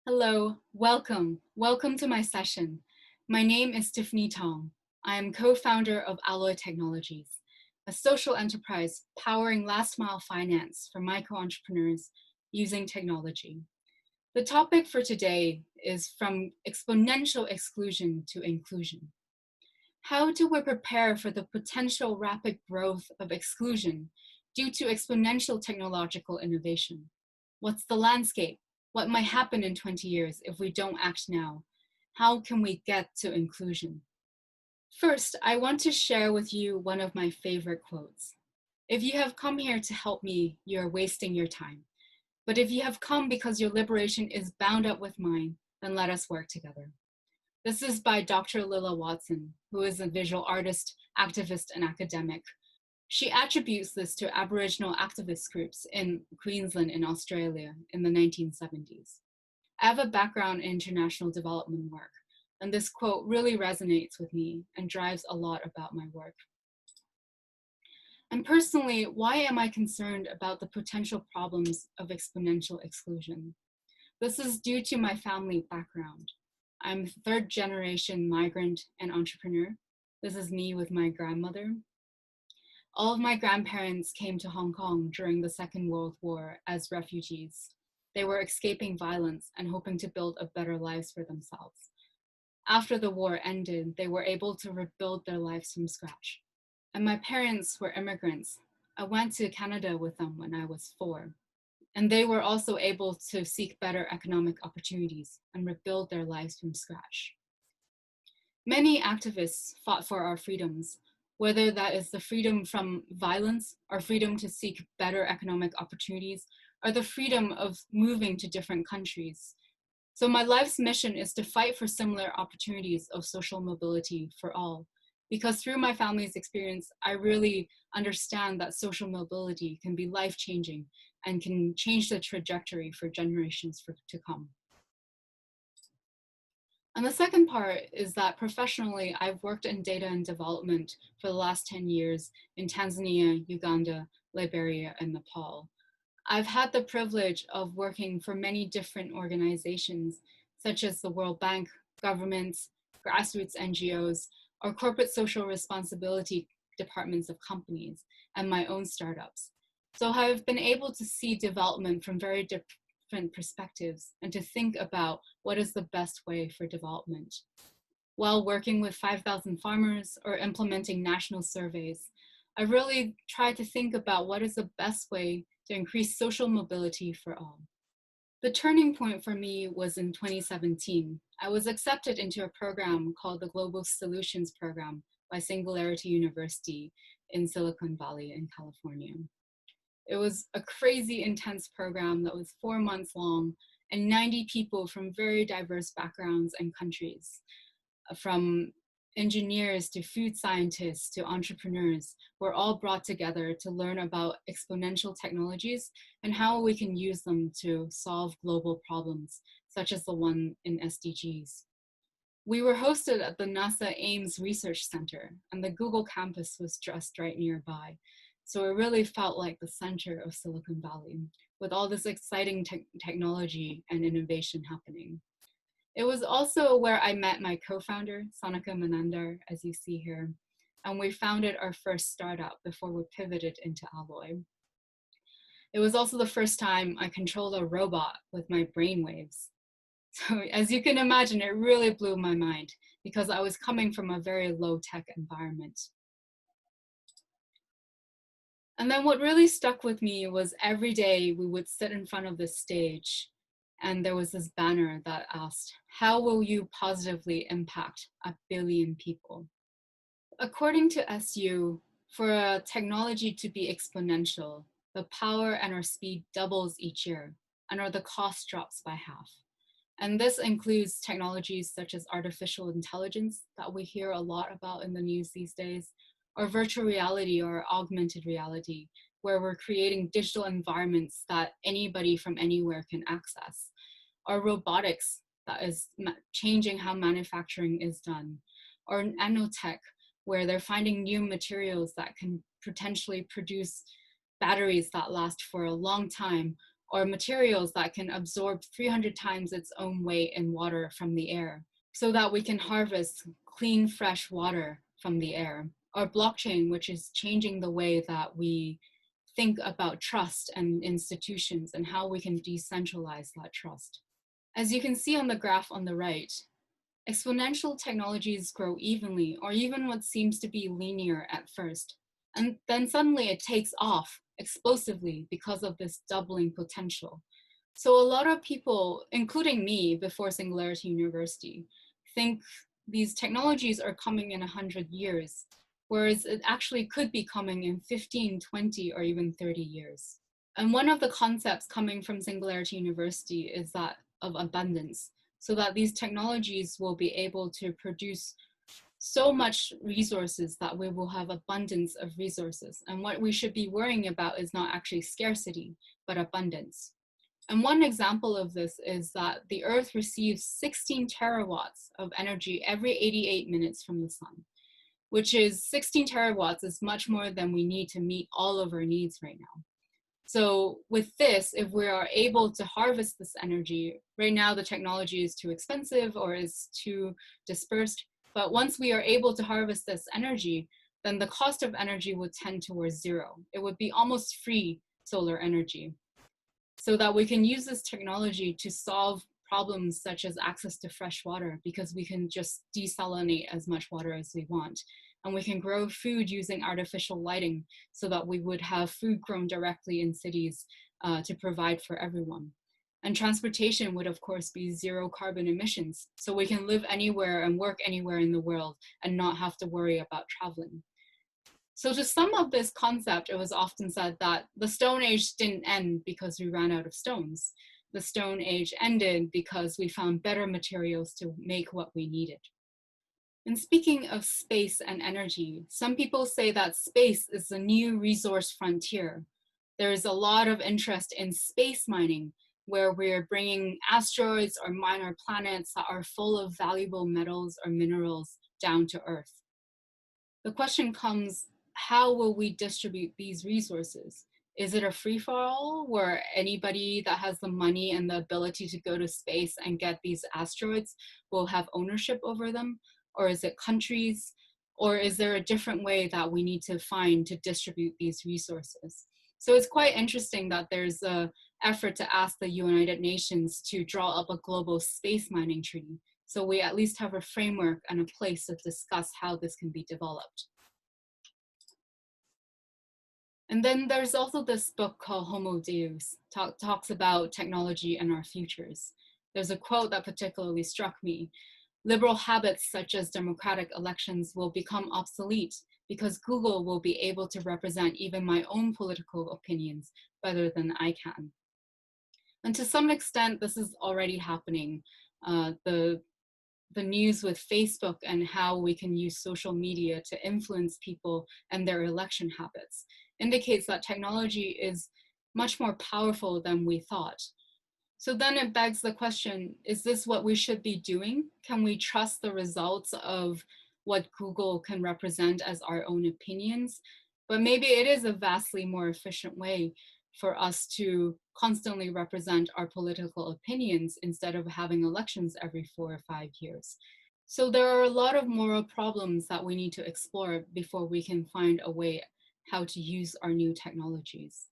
Hello, welcome to my session. My name is Tiffany Tong. I am co-founder of Alloy Technologies, a social enterprise powering last mile finance for micro-entrepreneurs using technology. The topic for today is from exponential exclusion to inclusion. How do we prepare for the potential rapid growth of exclusion due to exponential technological innovation? What's the landscape? What might happen in 20 years if we don't act now? How can we get to inclusion? First, I want to share with you one of my favorite quotes. If you have come here to help me, you're wasting your time. But if you have come because your liberation is bound up with mine, then let us work together. This is by Dr. Lilla Watson, who is a visual artist, activist, and academic. She attributes this to Aboriginal activist groups in Queensland in Australia in the 1970s. I have a background in international development work, and this quote really resonates with me and drives a lot about my work. And personally, why am I concerned about the potential problems of exponential exclusion? This is due to my family background. I'm third generation migrant and entrepreneur. This is me with my grandmother. All of my grandparents came to Hong Kong during the Second World War as refugees. They were escaping violence and hoping to build a better lives for themselves. After the war ended, they were able to rebuild their lives from scratch. And my parents were immigrants. I went to Canada with them when I was 4. And they were also able to seek better economic opportunities and rebuild their lives from scratch. Many activists fought for our freedoms, whether that is the freedom from violence or freedom to seek better economic opportunities or the freedom of moving to different countries. So my life's mission is to fight for similar opportunities of social mobility for all. Because through my family's experience, I really understand that social mobility can be life-changing and can change the trajectory for generations to come. And the second part is that professionally, I've worked in data and development for the last 10 years in Tanzania, Uganda, Liberia, and Nepal. I've had the privilege of working for many different organizations, such as the World Bank, governments, grassroots NGOs, or corporate social responsibility departments of companies, and my own startups. So I've been able to see development from very different perspectives and to think about what is the best way for development. While working with 5,000 farmers or implementing national surveys, I really tried to think about what is the best way to increase social mobility for all. The turning point for me was in 2017. I was accepted into a program called the Global Solutions Program by Singularity University in Silicon Valley in California. It was a crazy intense program that was 4 months long, and 90 people from very diverse backgrounds and countries, from engineers to food scientists to entrepreneurs, were all brought together to learn about exponential technologies and how we can use them to solve global problems, such as the one in SDGs. We were hosted at the NASA Ames Research Center, and the Google campus was just right nearby. So it really felt like the center of Silicon Valley, with all this exciting technology and innovation happening. It was also where I met my co-founder, Sonika Menandar, as you see here, and we founded our first startup before we pivoted into Alloy. It was also the first time I controlled a robot with my brainwaves. So as you can imagine, it really blew my mind because I was coming from a very low-tech environment. And then what really stuck with me was every day we would sit in front of this stage and there was this banner that asked, how will you positively impact 1 billion people? According to SU, for a technology to be exponential, the power and our speed doubles each year and the cost drops by half. And this includes technologies such as artificial intelligence that we hear a lot about in the news these days, or virtual reality or augmented reality, where we're creating digital environments that anybody from anywhere can access, or robotics that is changing how manufacturing is done, or nanotech, where they're finding new materials that can potentially produce batteries that last for a long time, or materials that can absorb 300 times its own weight in water from the air, so that we can harvest clean, fresh water from the air. Or blockchain, which is changing the way that we think about trust and institutions and how we can decentralize that trust. As you can see on the graph on the right, exponential technologies grow evenly, or even what seems to be linear at first. And then suddenly it takes off explosively because of this doubling potential. So a lot of people, including me before Singularity University, think these technologies are coming in 100 years, whereas it actually could be coming in 15, 20, or even 30 years. And one of the concepts coming from Singularity University is that of abundance, so that these technologies will be able to produce so much resources that we will have abundance of resources. And what we should be worrying about is not actually scarcity, but abundance. And one example of this is that the Earth receives 16 terawatts of energy every 88 minutes from the sun, which is 16 terawatts is much more than we need to meet all of our needs right now. So with this, if we are able to harvest this energy, right now the technology is too expensive or is too dispersed, but once we are able to harvest this energy, then the cost of energy would tend towards zero. It would be almost free solar energy, so that we can use this technology to solve problems such as access to fresh water, because we can just desalinate as much water as we want. And we can grow food using artificial lighting so that we would have food grown directly in cities to provide for everyone. And transportation would, of course, be zero carbon emissions. So we can live anywhere and work anywhere in the world and not have to worry about traveling. So to sum up this concept, it was often said that the Stone Age didn't end because we ran out of stones. The Stone Age ended because we found better materials to make what we needed. And speaking of space and energy, some people say that space is the new resource frontier. There is a lot of interest in space mining, where we're bringing asteroids or minor planets that are full of valuable metals or minerals down to Earth. The question comes, how will we distribute these resources? Is it a free-for-all where anybody that has the money and the ability to go to space and get these asteroids will have ownership over them? Or is it countries? Or is there a different way that we need to find to distribute these resources? So it's quite interesting that there's an effort to ask the United Nations to draw up a global space mining treaty. So we at least have a framework and a place to discuss how this can be developed. And then there's also this book called Homo Deus, talks about technology and our futures. There's a quote that particularly struck me. Liberal habits such as democratic elections will become obsolete because Google will be able to represent even my own political opinions better than I can. And to some extent, this is already happening. The news with Facebook and how we can use social media to influence people and their election habits indicates that technology is much more powerful than we thought. So then it begs the question, is this what we should be doing? Can we trust the results of what Google can represent as our own opinions? But maybe it is a vastly more efficient way for us to constantly represent our political opinions instead of having elections every 4 or 5 years. So there are a lot of moral problems that we need to explore before we can find a way how to use our new technologies.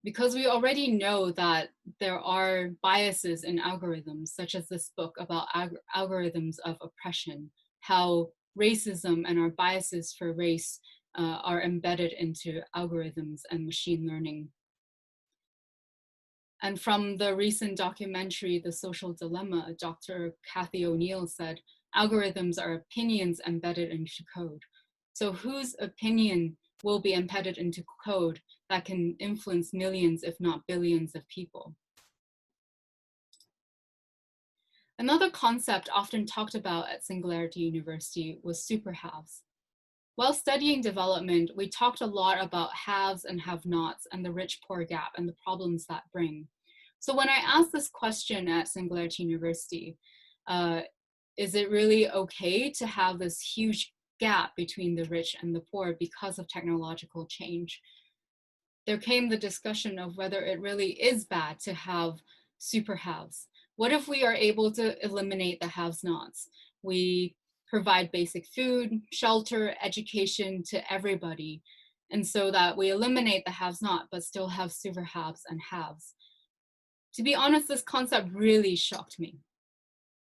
Because we already know that there are biases in algorithms, such as this book about algorithms of oppression, how racism and our biases for race are embedded into algorithms and machine learning. And from the recent documentary, The Social Dilemma, Dr. Kathy O'Neill said, algorithms are opinions embedded into code. So whose opinion will be embedded into code that can influence millions, if not billions of people? Another concept often talked about at Singularity University was superhaves. While studying development, we talked a lot about haves and have-nots and the rich-poor gap and the problems that bring. So when I asked this question at Singularity University, is it really okay to have this huge gap between the rich and the poor because of technological change? there came the discussion of whether it really is bad to have super haves. What if we are able to eliminate the haves-nots? We provide basic food, shelter, education to everybody, and so that we eliminate the haves-not, but still have super haves and haves. To be honest, this concept really shocked me,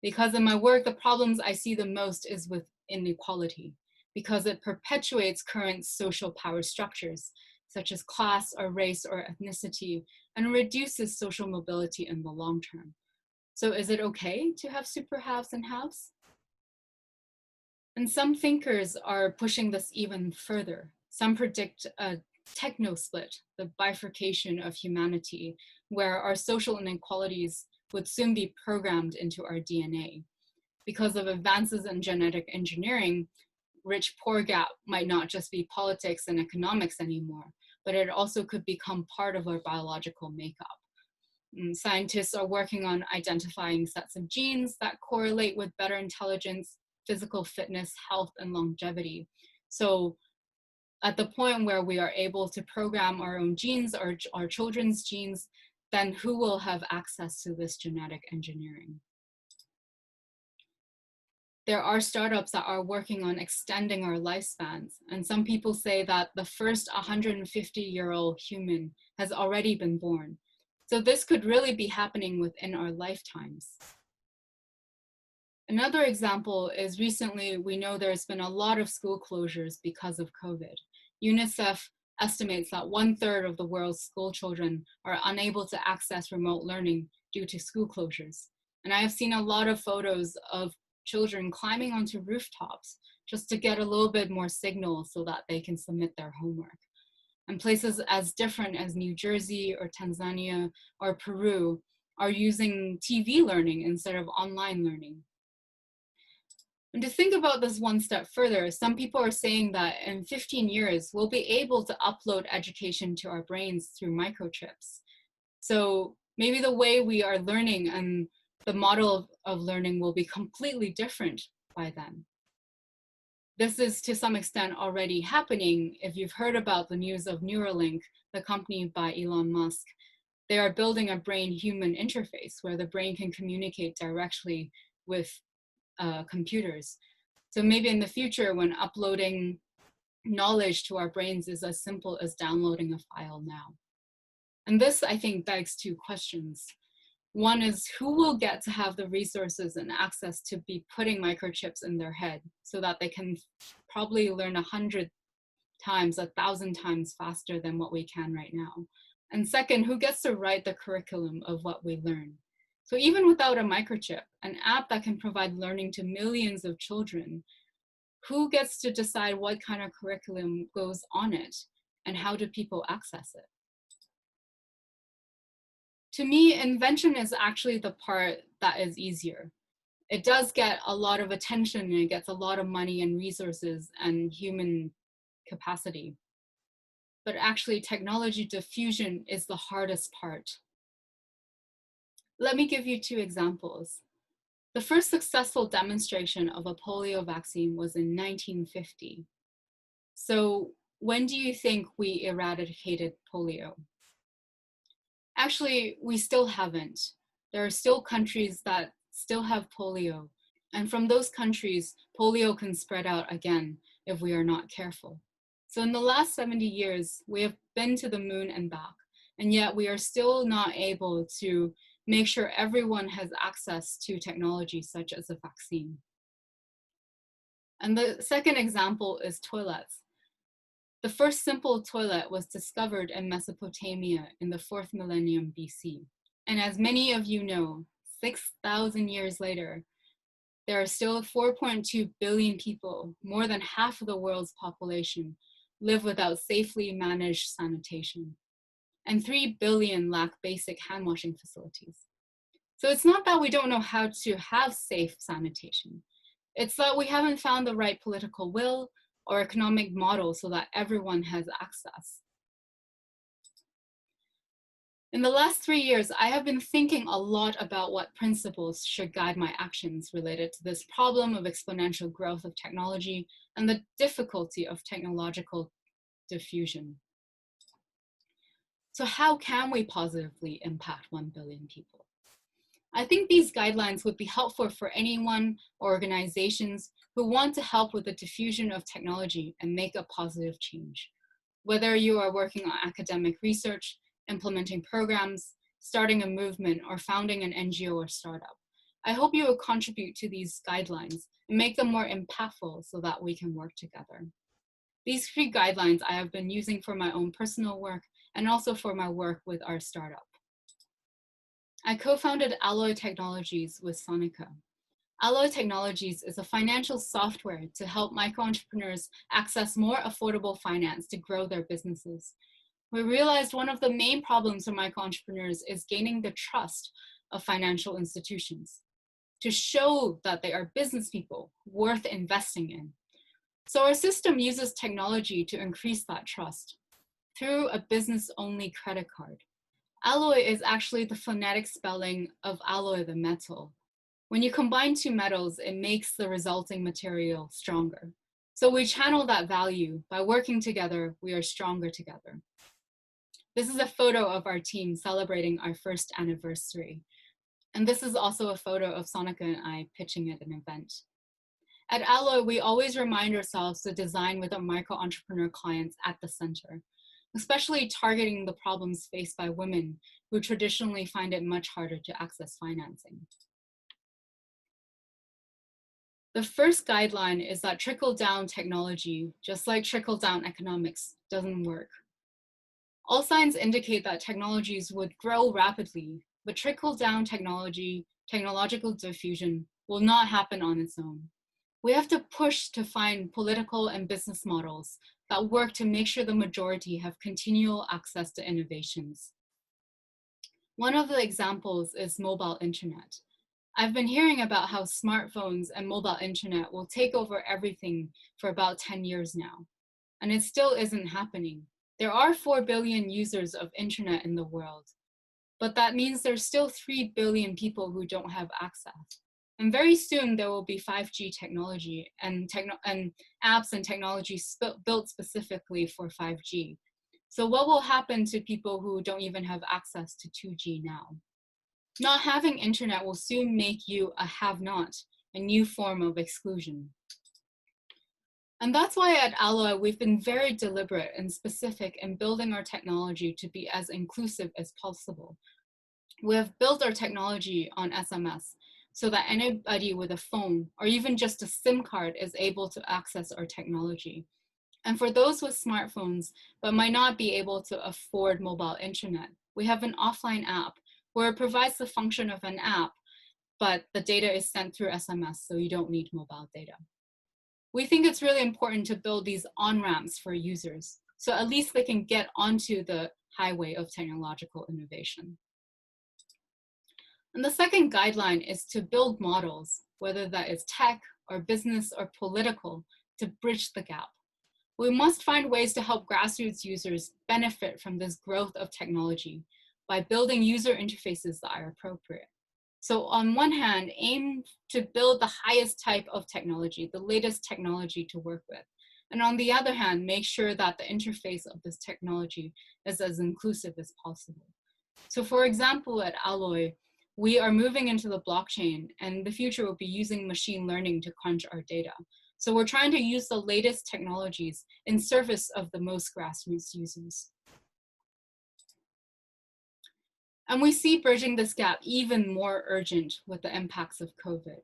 because in my work, the problems I see the most is with inequality, because it perpetuates current social power structures, such as class or race or ethnicity, and reduces social mobility in the long term. So is it okay to have super haves and haves? And some thinkers are pushing this even further. Some predict a techno-split, the bifurcation of humanity, where our social inequalities would soon be programmed into our DNA. Because of advances in genetic engineering, rich-poor gap might not just be politics and economics anymore, but it also could become part of our biological makeup. Scientists are working on identifying sets of genes that correlate with better intelligence, physical fitness, health, and longevity. So at the point where we are able to program our own genes, our children's genes, then who will have access to this genetic engineering? There are startups that are working on extending our lifespans. And some people say that the first 150-year-old human has already been born. So this could really be happening within our lifetimes. Another example is recently we know there's been a lot of school closures because of COVID. UNICEF estimates that 1/3 of the world's school children are unable to access remote learning due to school closures. And I have seen a lot of photos of children climbing onto rooftops just to get a little bit more signal so that they can submit their homework. And places as different as New Jersey or Tanzania or Peru are using TV learning instead of online learning. And to think about this one step further, some people are saying that in 15 years, we'll be able to upload education to our brains through microchips. So maybe the way we are learning and the model of learning will be completely different by then. This is to some extent already happening. If you've heard about the news of Neuralink, the company by Elon Musk, they are building a brain-human interface where the brain can communicate directly with computers. So maybe in the future, when uploading knowledge to our brains is as simple as downloading a file now. And this, I think, begs two questions. One is, who will get to have the resources and access to be putting microchips in their head so that they can probably learn 100 times, 1,000 times faster than what we can right now? And second, who gets to write the curriculum of what we learn? So even without a microchip, an app that can provide learning to millions of children, who gets to decide what kind of curriculum goes on it and how do people access it? To me, invention is actually the part that is easier. It does get a lot of attention and it gets a lot of money and resources and human capacity. But actually, technology diffusion is the hardest part. Let me give you two examples. The first successful demonstration of a polio vaccine was in 1950. So when do you think we eradicated polio? Actually, we still haven't. There are still countries that still have polio. And from those countries, polio can spread out again if we are not careful. So in the last 70 years, we have been to the moon and back, and yet we are still not able to make sure everyone has access to technology such as a vaccine. And the second example is toilets. The first simple toilet was discovered in Mesopotamia in the 4th millennium BC. And as many of you know, 6,000 years later, there are still 4.2 billion people, more than half of the world's population, live without safely managed sanitation. And 3 billion lack basic hand washing facilities. So it's not that we don't know how to have safe sanitation. It's that we haven't found the right political will or economic model so that everyone has access. In the last 3 years, I have been thinking a lot about what principles should guide my actions related to this problem of exponential growth of technology and the difficulty of technological diffusion. So how can we positively impact 1 billion people? I think these guidelines would be helpful for anyone or organizations who want to help with the diffusion of technology and make a positive change. Whether you are working on academic research, implementing programs, starting a movement, or founding an NGO or startup, I hope you will contribute to these guidelines and make them more impactful so that we can work together. These 3 guidelines I have been using for my own personal work and also for my work with our startup. I co-founded Alloy Technologies with Sonica. Alloy Technologies is a financial software to help micro-entrepreneurs access more affordable finance to grow their businesses. We realized one of the main problems for micro-entrepreneurs is gaining the trust of financial institutions to show that they are business people worth investing in. So our system uses technology to increase that trust through a business-only credit card. Alloy is actually the phonetic spelling of alloy, the metal. When you combine 2 metals, it makes the resulting material stronger. So we channel that value. By working together, we are stronger together. This is a photo of our team celebrating our 1st anniversary. And this is also a photo of Sonica and I pitching at an event. At Alloy, we always remind ourselves to design with our micro-entrepreneur clients at the center, especially targeting the problems faced by women who traditionally find it much harder to access financing. The first guideline is that trickle-down technology, just like trickle-down economics, doesn't work. All signs indicate that technologies would grow rapidly, but trickle-down technological diffusion will not happen on its own. We have to push to find political and business models that work to make sure the majority have continual access to innovations. One of the examples is mobile internet. I've been hearing about how smartphones and mobile internet will take over everything for about 10 years now, and it still isn't happening. There are 4 billion users of internet in the world, but that means there's still 3 billion people who don't have access. And very soon there will be 5G technology and apps and technology built specifically for 5G. So what will happen to people who don't even have access to 2G now? Not having internet will soon make you a have-not, a new form of exclusion. And that's why at Alloy, we've been very deliberate and specific in building our technology to be as inclusive as possible. We have built our technology on SMS so that anybody with a phone or even just a SIM card is able to access our technology. And for those with smartphones but might not be able to afford mobile internet, we have an offline app where it provides the function of an app, but the data is sent through SMS, so you don't need mobile data. We think it's really important to build these on-ramps for users, so at least they can get onto the highway of technological innovation. And the second guideline is to build models, whether that is tech or business or political, to bridge the gap. We must find ways to help grassroots users benefit from this growth of technology by building user interfaces that are appropriate. So on one hand, aim to build the highest type of technology, the latest technology to work with. And on the other hand, make sure that the interface of this technology is as inclusive as possible. So for example, at Alloy, we are moving into the blockchain, and the future will be using machine learning to crunch our data. So we're trying to use the latest technologies in service of the most grassroots users. And we see bridging this gap even more urgent with the impacts of COVID.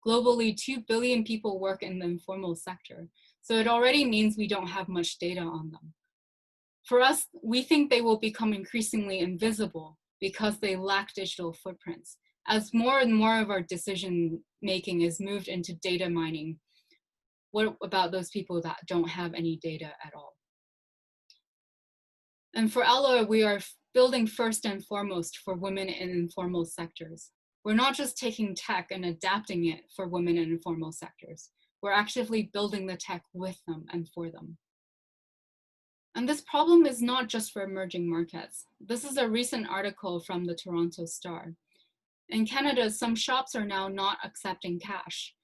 Globally, 2 billion people work in the informal sector, so it already means we don't have much data on them. For us, we think they will become increasingly invisible because they lack digital footprints. As more and more of our decision making is moved into data mining, what about those people that don't have any data at all? And for Alloy, we are building first and foremost for women in informal sectors. We're not just taking tech and adapting it for women in informal sectors. We're actively building the tech with them and for them. And this problem is not just for emerging markets. This is a recent article from the Toronto Star. In Canada, some shops are now not accepting cash.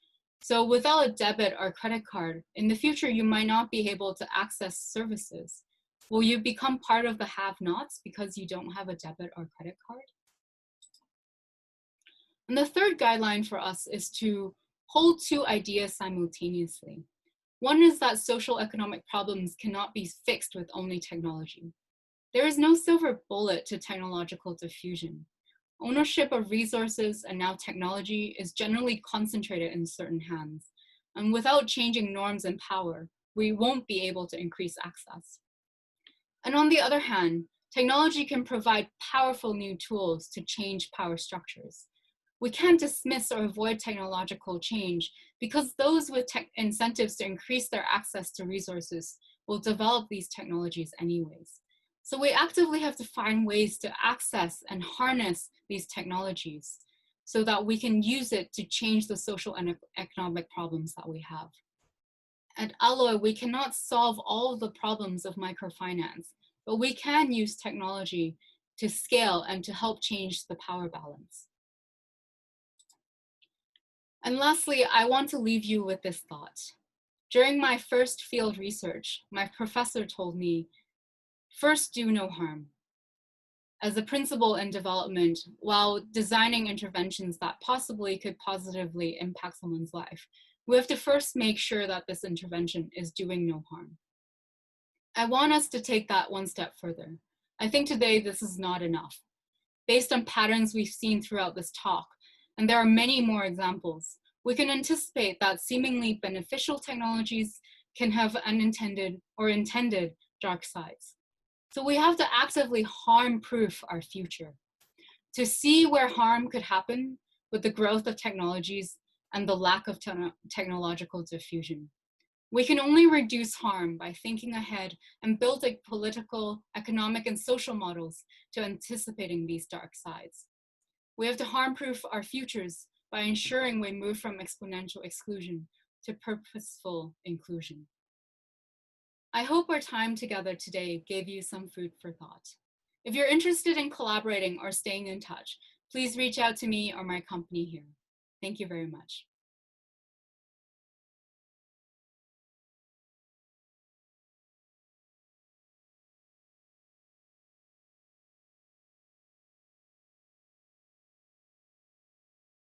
So without a debit or credit card, in the future, you might not be able to access services. Will you become part of the have-nots because you don't have a debit or credit card? And the third guideline for us is to hold two ideas simultaneously. One is that social economic problems cannot be fixed with only technology. There is no silver bullet to technological diffusion. Ownership of resources and now technology is generally concentrated in certain hands. And without changing norms and power, we won't be able to increase access. And on the other hand, technology can provide powerful new tools to change power structures. We can't dismiss or avoid technological change because those with incentives to increase their access to resources will develop these technologies anyways. So we actively have to find ways to access and harness these technologies so that we can use it to change the social and economic problems that we have. At Alloy, we cannot solve all of the problems of microfinance, but we can use technology to scale and to help change the power balance. And lastly, I want to leave you with this thought. During my first field research, my professor told me, first do no harm. As a principle in development, while designing interventions that possibly could positively impact someone's life, we have to first make sure that this intervention is doing no harm. I want us to take that one step further. I think today this is not enough. Based on patterns we've seen throughout this talk, and there are many more examples, we can anticipate that seemingly beneficial technologies can have unintended or intended dark sides. So we have to actively harm-proof our future, to see where harm could happen with the growth of technologies and the lack of technological diffusion. We can only reduce harm by thinking ahead and building political, economic, and social models to anticipating these dark sides. We have to harm-proof our futures by ensuring we move from exponential exclusion to purposeful inclusion. I hope our time together today gave you some food for thought. If you're interested in collaborating or staying in touch, please reach out to me or my company here. Thank you very much.